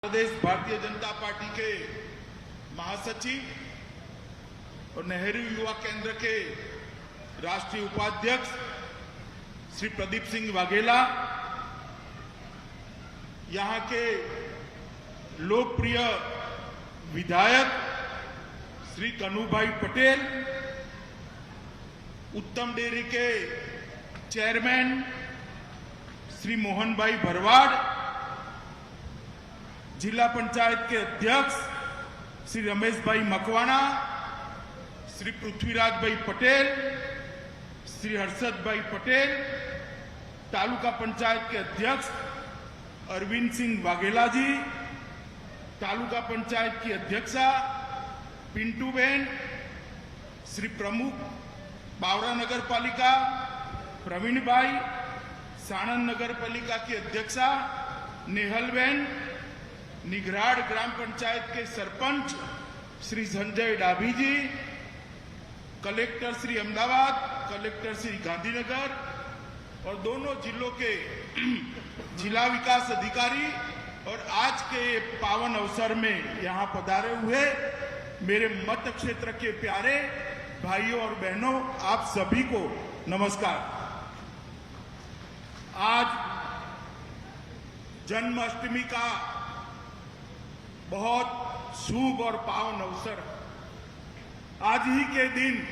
प्रदेश Bharatiya Janata party के महासचिव और नेहरू युवा केंद्र के राष्ट्रीय उपाध्यक्ष श्री प्रदीप सिंह वाघेला, यहां के लोकप्रिय विधायक श्री कन्हूभाई पटेल, उत्तम डेयरी के चेयरमैन श्री मोहन भाई भरवाड़, जिला पंचायत के अध्यक्ष श्री रमेश भाई मकवाना, श्री पृथ्वीराज भाई पटेल, श्री हर्षद भाई पटेल, तालुका पंचायत के अध्यक्ष अरविंद सिंह वाघेला जी, तालुका पंचायत की अध्यक्षा पिंटू बेन, श्री प्रमुख बावरा नगर पालिका प्रवीण भाई, साणंद नगर पालिका की अध्यक्षा नेहल बेन, निगराड़ ग्राम पंचायत के सरपंच श्री संजय डाभी जी, कलेक्टर श्री अहमदाबाद, कलेक्टर श्री गांधीनगर और दोनों जिलों के जिला विकास अधिकारी और आज के पावन अवसर में यहां पधारे हुए मेरे मत क्षेत्र के प्यारे भाइयों और बहनों, आप सभी को नमस्कार। आज जन्माष्टमी का बहुत शुभ और पावन अवसर। आज ही के दिन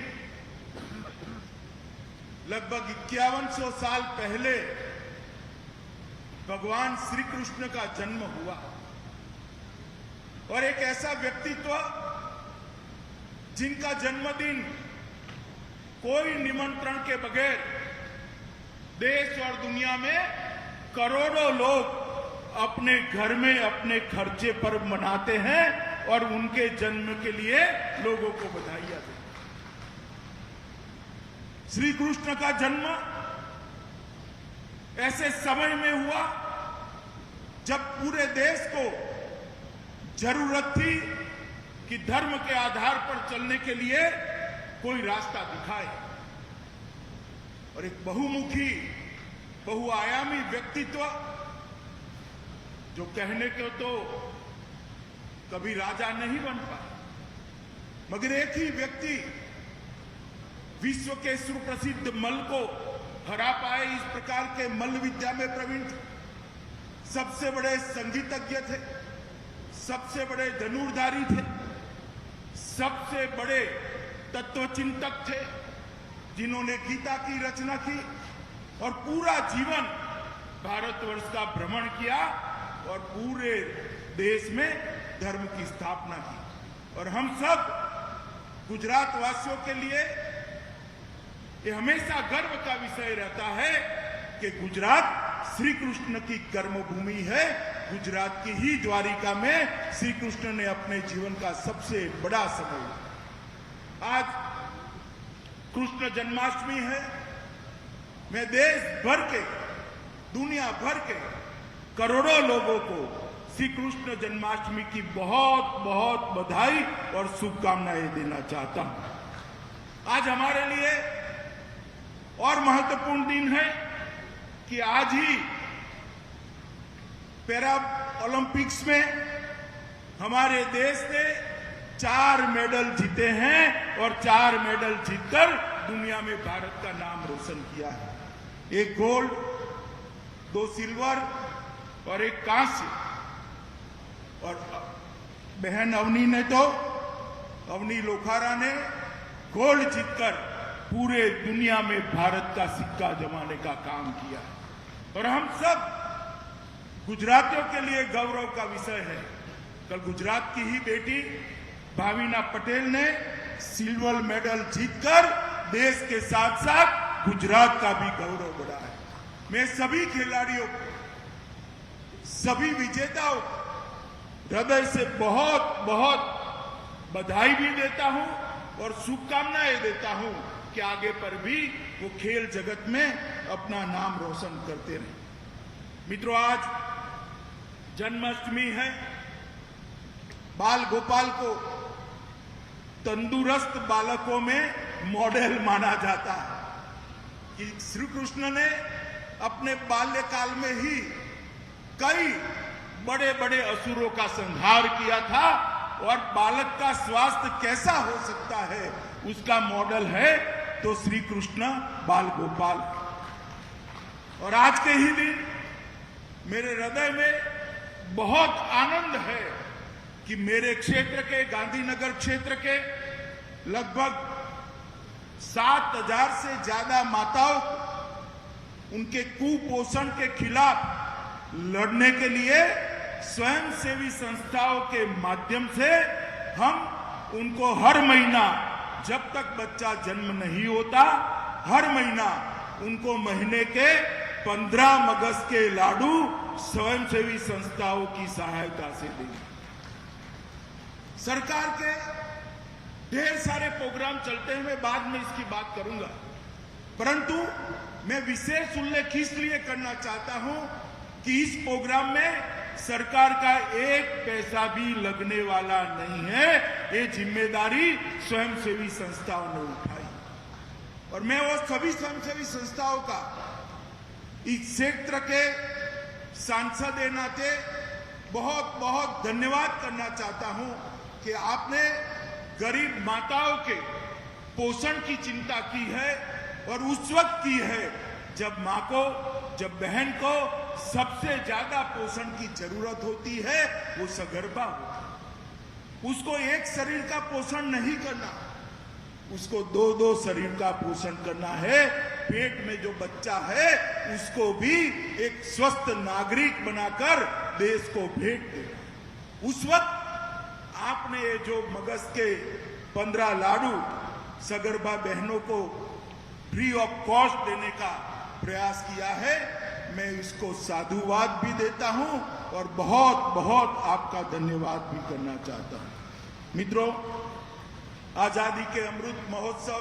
लगभग 5100 साल पहले भगवान श्री कृष्ण का जन्म हुआ और एक ऐसा व्यक्तित्व जिनका जन्मदिन कोई निमंत्रण के बगैर देश और दुनिया में करोड़ों लोग अपने घर में अपने खर्चे पर मनाते हैं और उनके जन्म के लिए लोगों को बधाइयां देते हैं। श्री कृष्ण का जन्म ऐसे समय में हुआ जब पूरे देश को जरूरत थी कि धर्म के आधार पर चलने के लिए कोई रास्ता दिखाए और एक बहुमुखी बहुआयामी व्यक्तित्व जो कहने को तो कभी राजा नहीं बन पाए, मगर एक ही व्यक्ति विश्व के सुप्रसिद्ध मल्ल को हरा पाए। इस प्रकार के मल्ल विद्या में प्रवीण थे, सबसे बड़े संगीतज्ञ थे, सबसे बड़े धनुर्धारी थे, सबसे बड़े तत्वचिंतक थे, जिन्होंने गीता की रचना की और पूरा जीवन भारतवर्ष का भ्रमण किया और पूरे देश में धर्म की स्थापना की। और हम सब गुजरात वासियों के लिए ये हमेशा गर्व का विषय रहता है कि गुजरात श्री कृष्ण की कर्मभूमि है। गुजरात की ही द्वारिका में श्री कृष्ण ने अपने जीवन का सबसे बड़ा समय। आज कृष्ण जन्माष्टमी है। मैं देश भर के, दुनिया भर के करोड़ों लोगों को श्री कृष्ण जन्माष्टमी की बहुत बहुत बधाई और शुभकामनाएं देना चाहता हूं। आज हमारे लिए और महत्वपूर्ण दिन है कि आज ही पैरा ओलंपिक्स में हमारे देश ने 4 मेडल जीते हैं और 4 मेडल जीतकर दुनिया में भारत का नाम रोशन किया है। 1 गोल्ड, 2 सिल्वर और 1 कांस्य। और बहन अवनी लोखारा ने गोल्ड जीतकर पूरे दुनिया में भारत का सिक्का जमाने का काम किया। और हम सब गुजरातियों के लिए गौरव का विषय है। कल गुजरात की ही बेटी भाविना पटेल ने सिल्वर मेडल जीतकर देश के साथ साथ गुजरात का भी गौरव बढ़ाया। मैं सभी खिलाड़ियों को, सभी विजेताओं को हृदय से बहुत बहुत बधाई भी देता हूं और शुभकामनाएं देता हूं कि आगे पर भी वो खेल जगत में अपना नाम रोशन करते रहे। मित्रों, आज जन्माष्टमी है। बाल गोपाल को तंदुरुस्त बालकों में मॉडल माना जाता है कि श्री कृष्ण ने अपने बाल्यकाल में ही कई बड़े बड़े असुरों का संहार किया था और बालक का स्वास्थ्य कैसा हो सकता है उसका मॉडल है तो श्री कृष्ण बाल गोपाल। और आज के ही दिन मेरे हृदय में बहुत आनंद है कि मेरे क्षेत्र के गांधीनगर क्षेत्र के लगभग 7,000 से ज्यादा माताओं को उनके कुपोषण के खिलाफ लड़ने के लिए स्वयंसेवी संस्थाओं के माध्यम से हम उनको हर महीना जब तक बच्चा जन्म नहीं होता हर महीना उनको महीने के 15 मगज के लाडू स्वयंसेवी संस्थाओं की सहायता से देंगे। सरकार के ढेर सारे प्रोग्राम चलते हैं, मैं बाद में इसकी बात करूंगा, परंतु मैं विशेष उल्लेख इसलिए करना चाहता हूं कि इस प्रोग्राम में सरकार का एक पैसा भी लगने वाला नहीं है। ये जिम्मेदारी स्वयंसेवी संस्थाओं ने उठाई और मैं वो सभी स्वयंसेवी संस्थाओं का इस क्षेत्र के सांसद के नाते बहुत बहुत धन्यवाद करना चाहता हूं कि आपने गरीब माताओं के पोषण की चिंता की है और उस वक्त की है जब मां को, जब बहन को सबसे ज्यादा पोषण की जरूरत होती है, वो सगर्भा होती है। उसको एक शरीर का पोषण नहीं करना, उसको दो शरीर का पोषण करना है। पेट में जो बच्चा है उसको भी एक स्वस्थ नागरिक बनाकर देश को भेंट देना। उस वक्त आपने ये जो मगज के 15 लाडू सगर्भा बहनों को फ्री ऑफ कॉस्ट देने का प्रयास किया है, मैं इसको साधुवाद भी देता हूं और बहुत बहुत आपका धन्यवाद भी करना चाहता हूं। मित्रों, आजादी के अमृत महोत्सव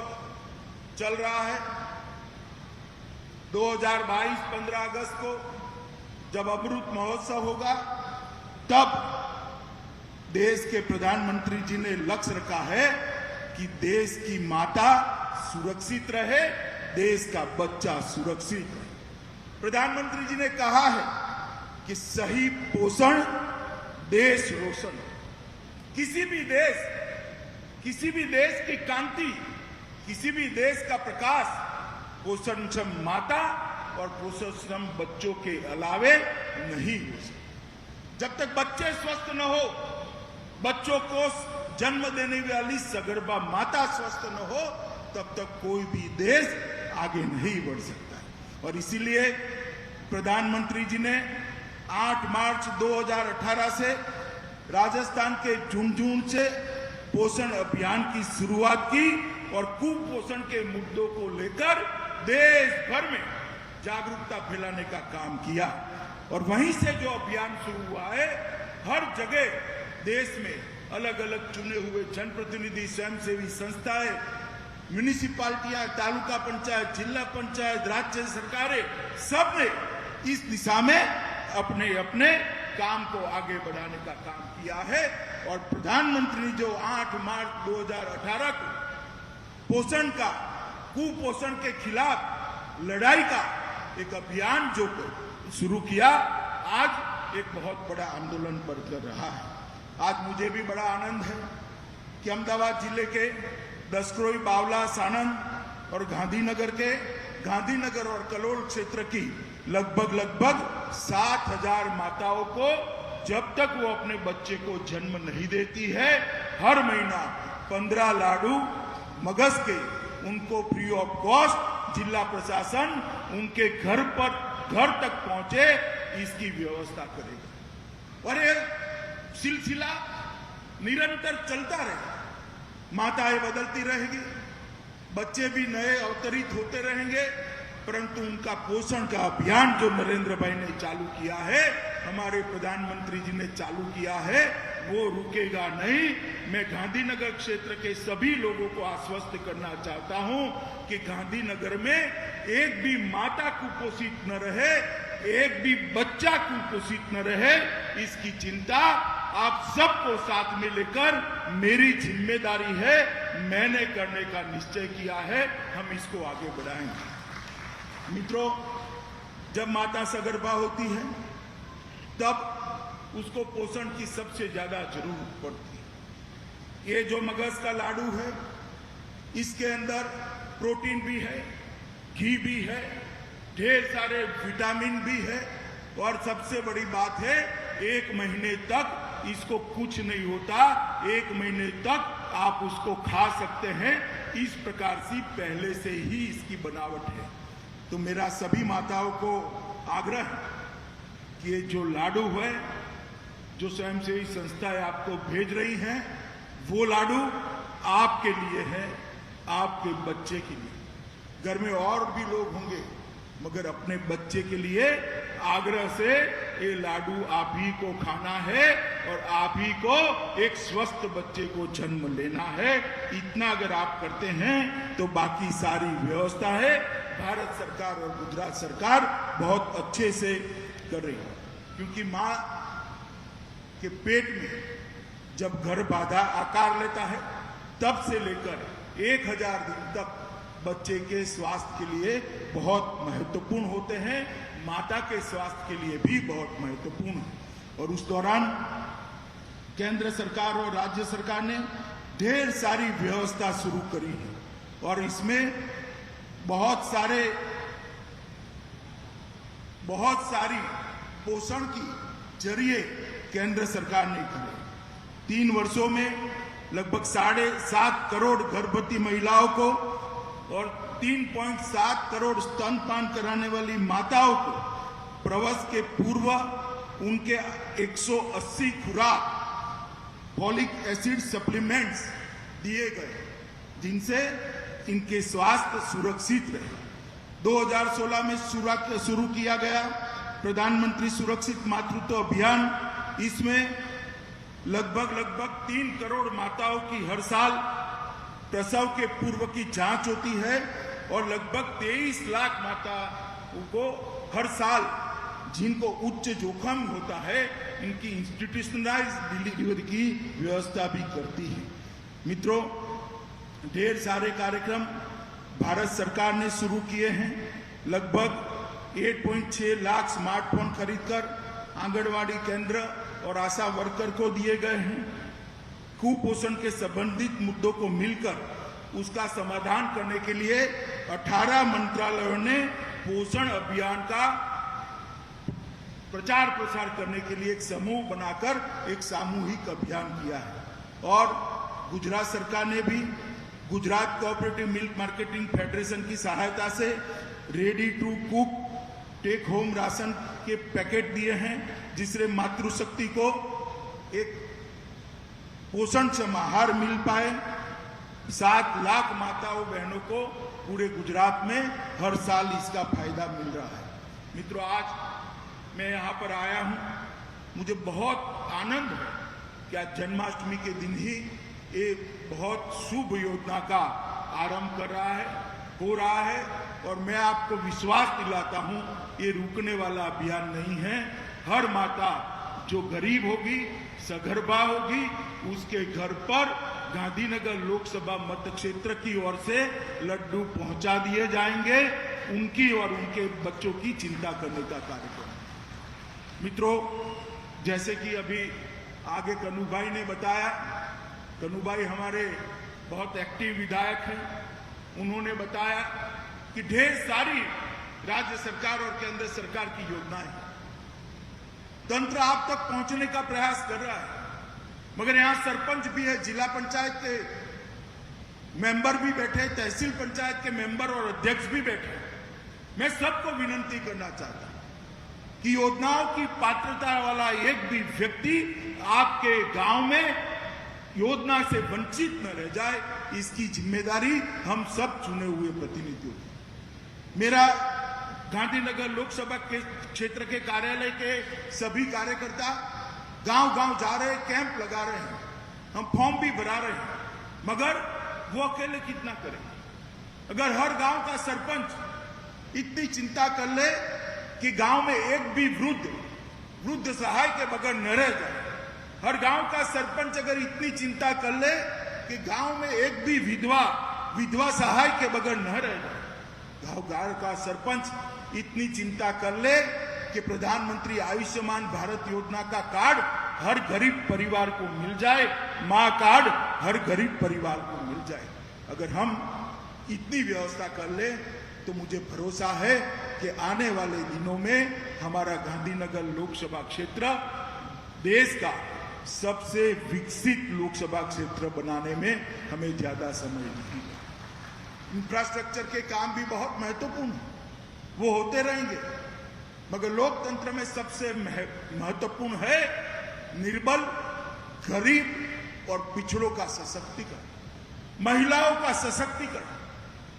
चल रहा है। 2022 15 अगस्त को जब अमृत महोत्सव होगा तब देश के प्रधानमंत्री जी ने लक्ष्य रखा है कि देश की माता सुरक्षित रहे, देश का बच्चा सुरक्षित रहे। प्रधानमंत्री जी ने कहा है कि सही पोषण देश रोशन। किसी भी देश की कांति, किसी भी देश का प्रकाश पोषणक्षम माता और पोषणक्षम बच्चों के अलावे नहीं हो सकता। जब तक बच्चे स्वस्थ न हो, बच्चों को जन्म देने वाली सगर्भा माता स्वस्थ न हो, तब तक कोई भी देश आगे नहीं बढ़ सकता है। और इसीलिए प्रधानमंत्री जी ने 8 मार्च 2018 से राजस्थान के झुंझुनू से पोषण अभियान की शुरुआत की और कुपोषण के मुद्दों को लेकर देश भर में जागरूकता फैलाने का काम किया। और वहीं से जो अभियान शुरू हुआ है, हर जगह देश में अलग अलग चुने हुए जनप्रतिनिधि, स्वयंसेवी संस्थाएं, म्यूनिसिपालिटियां, तालुका पंचायत, जिला पंचायत, राज्य सरकारें, सबने इस दिशा में अपने अपने काम को आगे बढ़ाने का काम किया है। और प्रधानमंत्री जो 8 मार्च 2018 को पोषण का, कुपोषण के खिलाफ लड़ाई का एक अभियान जो शुरू किया, आज एक बहुत बड़ा आंदोलन बढ़कर रहा है। आज मुझे भी बड़ा आनंद है कि अहमदाबाद जिले के दसक्रोई, बावला, सानंद और गांधीनगर और कलोल क्षेत्र की लगभग 7,000 माताओं को जब तक वो अपने बच्चे को जन्म नहीं देती है, हर महीना 15 लाडू मगज के उनको फ्री ऑफ कॉस्ट जिला प्रशासन उनके घर तक पहुंचे, इसकी व्यवस्था करेगा। और ये सिलसिला निरंतर चलता रहेगा। माताएं बदलती रहेगी, बच्चे भी नए अवतरित होते रहेंगे, परंतु उनका पोषण का अभियान जो नरेंद्र भाई ने चालू किया है, हमारे प्रधानमंत्री जी ने चालू किया है, वो रुकेगा नहीं। मैं गांधीनगर क्षेत्र के सभी लोगों को आश्वस्त करना चाहता हूं कि गांधीनगर में एक भी माता कुपोषित न रहे, एक भी बच्चा कुपोषित न रहे, इसकी चिंता आप सबको साथ में लेकर मेरी जिम्मेदारी है, मैंने करने का निश्चय किया है, हम इसको आगे बढ़ाएंगे। मित्रों, जब माता सगर्भा होती है तब उसको पोषण की सबसे ज्यादा जरूरत पड़ती है। ये जो मगज का लाडू है, इसके अंदर प्रोटीन भी है, घी भी है, ढेर सारे विटामिन भी है, और सबसे बड़ी बात है 1 महीने तक इसको कुछ नहीं होता, 1 महीने तक आप उसको खा सकते हैं। इस प्रकार से पहले से ही इसकी बनावट है। तो मेरा सभी माताओं को आग्रह है कि ये जो लाडू है, जो स्वयंसेवी संस्थाएं आपको भेज रही हैं, वो लाडू आपके लिए है, आपके बच्चे के लिए। घर में और भी लोग होंगे, मगर अपने बच्चे के लिए आग्रह से ये लाडू आप ही को खाना है और आप ही को एक स्वस्थ बच्चे को जन्म लेना है। इतना अगर आप करते हैं तो बाकी सारी व्यवस्था है भारत सरकार और गुजरात सरकार बहुत अच्छे से कर रही है। क्योंकि मां के पेट में जब गर्भाधान आकार लेता है, तब से लेकर 1000 दिन तक बच्चे के स्वास्थ्य के लिए बहुत महत्वपूर्ण होते हैं, माता के स्वास्थ्य के लिए भी बहुत महत्वपूर्ण है। और उस दौरान केंद्र सरकार और राज्य सरकार ने ढेर सारी व्यवस्था शुरू करी है, और इसमें बहुत सारी पोषण की जरिए केंद्र सरकार ने किए। 3 वर्षों में लगभग 7.5 करोड़ गर्भवती महिलाओं को और 3.7 करोड़ स्तनपान कराने वाली माताओं को प्रसव के पूर्व उनके 180 खुराक फॉलिक एसिड सप्लीमेंट्स दिए गए, जिनसे इनके स्वास्थ्य सुरक्षित रहे। 2016 में शुरू किया गया प्रधानमंत्री सुरक्षित मातृत्व अभियान। इसमें लगभग 3 करोड़ माताओं की हर साल प्रसव के पूर्व की जांच होती है, और लगभग 23 लाख माताओं को हर साल जिनको उच्च जोखिम होता है, इनकी इंस्टीट्यूशनलाइज्ड डिलीवरी की व्यवस्था भी करती है। मित्रों, ढेर सारे कार्यक्रम भारत सरकार ने शुरू किए हैं। लगभग 8.6 लाख स्मार्टफोन खरीदकर आंगनवाड़ी केंद्र और आशा वर्कर को दिए गए हैं। कुपोषण के संबंधित मुद्दों को मिलकर उसका समाधान करने के लिए 18 मंत्रालयों ने पोषण अभियान का प्रचार प्रसार करने के लिए एक समूह बनाकर एक सामूहिक अभियान किया है। और गुजरात सरकार ने भी Gujarat cooperative milk marketing federation की सहायता से ready to cook take home ration के पैकेट दिए हैं, जिससे मातृशक्ति को एक पोषण समाहार मिल पाए। 7 लाख माताओं बहनों को पूरे गुजरात में हर साल इसका फायदा मिल रहा है। मित्रों, आज मैं यहाँ पर आया हूँ, मुझे बहुत आनंद है कि आज जन्माष्टमी के दिन ही एक बहुत शुभ योजना का आरंभ हो रहा है, और मैं आपको विश्वास दिलाता हूँ ये रुकने वाला अभियान नहीं है। हर माता जो गरीब होगी, सगर्भा होगी, उसके घर पर गांधीनगर लोकसभा मत क्षेत्र की ओर से लड्डू पहुंचा दिए जाएंगे। उनकी और उनके बच्चों की चिंता करने का कार्यक्रम। मित्रों, जैसे कि अभी आगे कन्नू भाई ने बताया, कन्नू भाई हमारे बहुत एक्टिव विधायक हैं। उन्होंने बताया कि ढेर सारी राज्य सरकार और केंद्र सरकार की योजनाएं हैं। तंत्र आप तक पहुंचने का प्रयास कर रहा है, मगर यहां सरपंच भी है, जिला पंचायत के मेंबर भी बैठे, तहसील पंचायत के मेंबर और अध्यक्ष भी बैठे। मैं सबको विनती करना चाहता हूं कि योजनाओं की पात्रता वाला एक भी व्यक्ति आपके गांव में योजना से वंचित न रह जाए, इसकी जिम्मेदारी हम सब चुने हुए प्रतिनिधियों की। मेरा गांधीनगर लोकसभा के क्षेत्र के कार्यालय के सभी कार्यकर्ता गांव-गांव जा रहे हैं, कैंप लगा रहे हैं, हम फॉर्म भी भरा रहे हैं, मगर वो अकेले कितना करेंगे? अगर हर गांव का सरपंच इतनी चिंता कर ले कि गांव में एक भी वृद्ध सहाय के बगैर न रह जाए, हर गांव का सरपंच अगर इतनी चिंता कर ले कि गांव में एक भी विधवा सहाय के बगैर न रह जाए, गांव का सरपंच इतनी चिंता कर ले कि प्रधानमंत्री आयुष्मान भारत योजना का कार्ड हर गरीब परिवार को मिल जाए, मां कार्ड हर गरीब परिवार को मिल जाए। अगर हम इतनी व्यवस्था कर ले तो मुझे भरोसा है कि आने वाले दिनों में हमारा गांधीनगर लोकसभा क्षेत्र देश का सबसे विकसित लोकसभा क्षेत्र बनाने में हमें ज्यादा समय नहीं लगेगा। इंफ्रास्ट्रक्चर के काम भी बहुत महत्वपूर्ण है, वो होते रहेंगे, मगर लोकतंत्र में सबसे महत्वपूर्ण है निर्बल, गरीब और पिछड़ों का सशक्तिकरण, महिलाओं का सशक्तिकरण,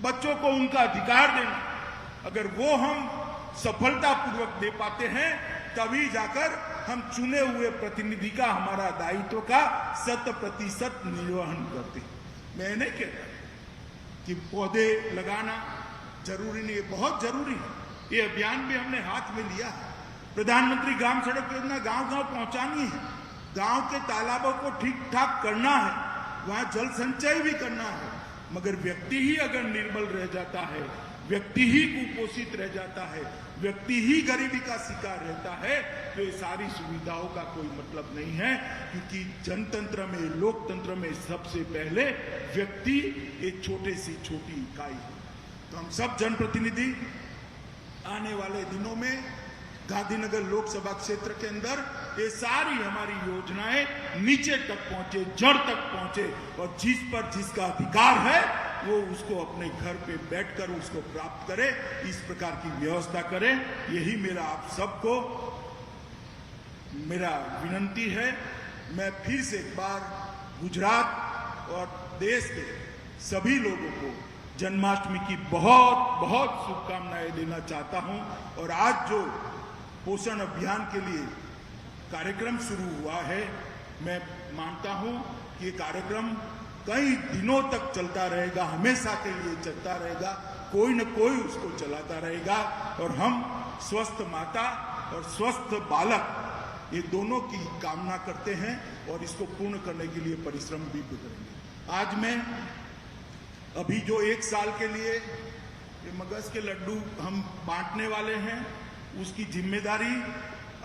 बच्चों को उनका अधिकार देना। अगर वो हम सफलतापूर्वक दे पाते हैं तभी जाकर हम चुने हुए प्रतिनिधि का, हमारा दायित्व का 100% निर्वहन करते हैं। मैं नहीं कहता कि पौधे लगाना जरूरी नहीं है, बहुत जरूरी है। ये अभियान भी हमने हाथ में लिया है। प्रधानमंत्री ग्राम सड़क योजना गांव-गांव पहुंचानी है, गांव के तालाबों को ठीक ठाक करना है, वहां जल संचय भी करना है। मगर व्यक्ति ही अगर निर्बल रह जाता है, व्यक्ति ही कुपोषित रह जाता है, व्यक्ति ही गरीबी का शिकार रहता है, तो ये सारी सुविधाओं का कोई मतलब नहीं है। क्योंकि जनतंत्र में, लोकतंत्र में सबसे पहले व्यक्ति एक छोटे सी छोटी इकाई है। तो हम सब जनप्रतिनिधि आने वाले दिनों में गांधीनगर लोकसभा क्षेत्र के अंदर ये सारी हमारी योजनाएं नीचे तक पहुंचे, जड़ तक पहुंचे, और जिस पर जिसका अधिकार है वो उसको अपने घर पे बैठकर उसको प्राप्त करे, इस प्रकार की व्यवस्था करें। यही मेरा आप सबको मेरा विनंती है। मैं फिर से एक बार गुजरात और देश के सभी लोगों को जन्माष्टमी की बहुत बहुत शुभकामनाएं देना चाहता हूं। और आज जो पोषण अभियान के लिए कार्यक्रम शुरू हुआ है, मैं मानता हूं कि ये कार्यक्रम कई दिनों तक चलता रहेगा, हमेशा के लिए चलता रहेगा, कोई न कोई उसको चलाता रहेगा। और हम स्वस्थ माता और स्वस्थ बालक ये दोनों की कामना करते हैं और इसको पूर्ण करने के लिए परिश्रम भी करेंगे। आज मैं अभी जो 1 साल के लिए ये मगज के लड्डू हम बांटने वाले हैं, उसकी जिम्मेदारी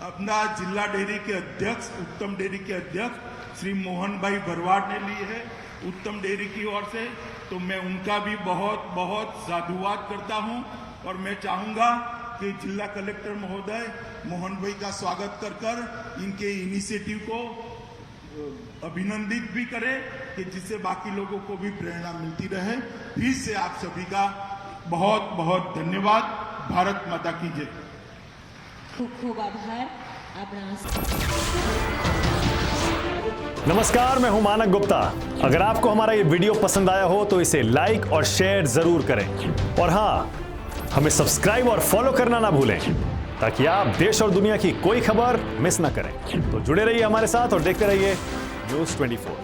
अपना जिला डेयरी के अध्यक्ष, उत्तम डेयरी के अध्यक्ष श्री मोहन भाई भरवाड़ ने ली है उत्तम डेयरी की ओर से। तो मैं उनका भी बहुत बहुत साधुवाद करता हूं और मैं चाहूंगा कि जिला कलेक्टर महोदय मोहन भाई का स्वागत कर इनके इनिशिएटिव को अभिनंदित भी करें कि जिससे बाकी लोगों को भी प्रेरणा मिलती रहे। फिर से आप सभी का बहुत बहुत धन्यवाद। भारत माता की जय। खूब खूब आभार। नमस्कार, मैं हूं मानक गुप्ता। अगर आपको हमारा ये वीडियो पसंद आया हो तो इसे लाइक और शेयर जरूर करें, और हां, हमें सब्सक्राइब और फॉलो करना ना भूलें ताकि आप देश और दुनिया की कोई खबर मिस ना करें। तो जुड़े रहिए हमारे साथ और देखते रहिए न्यूज़ 24।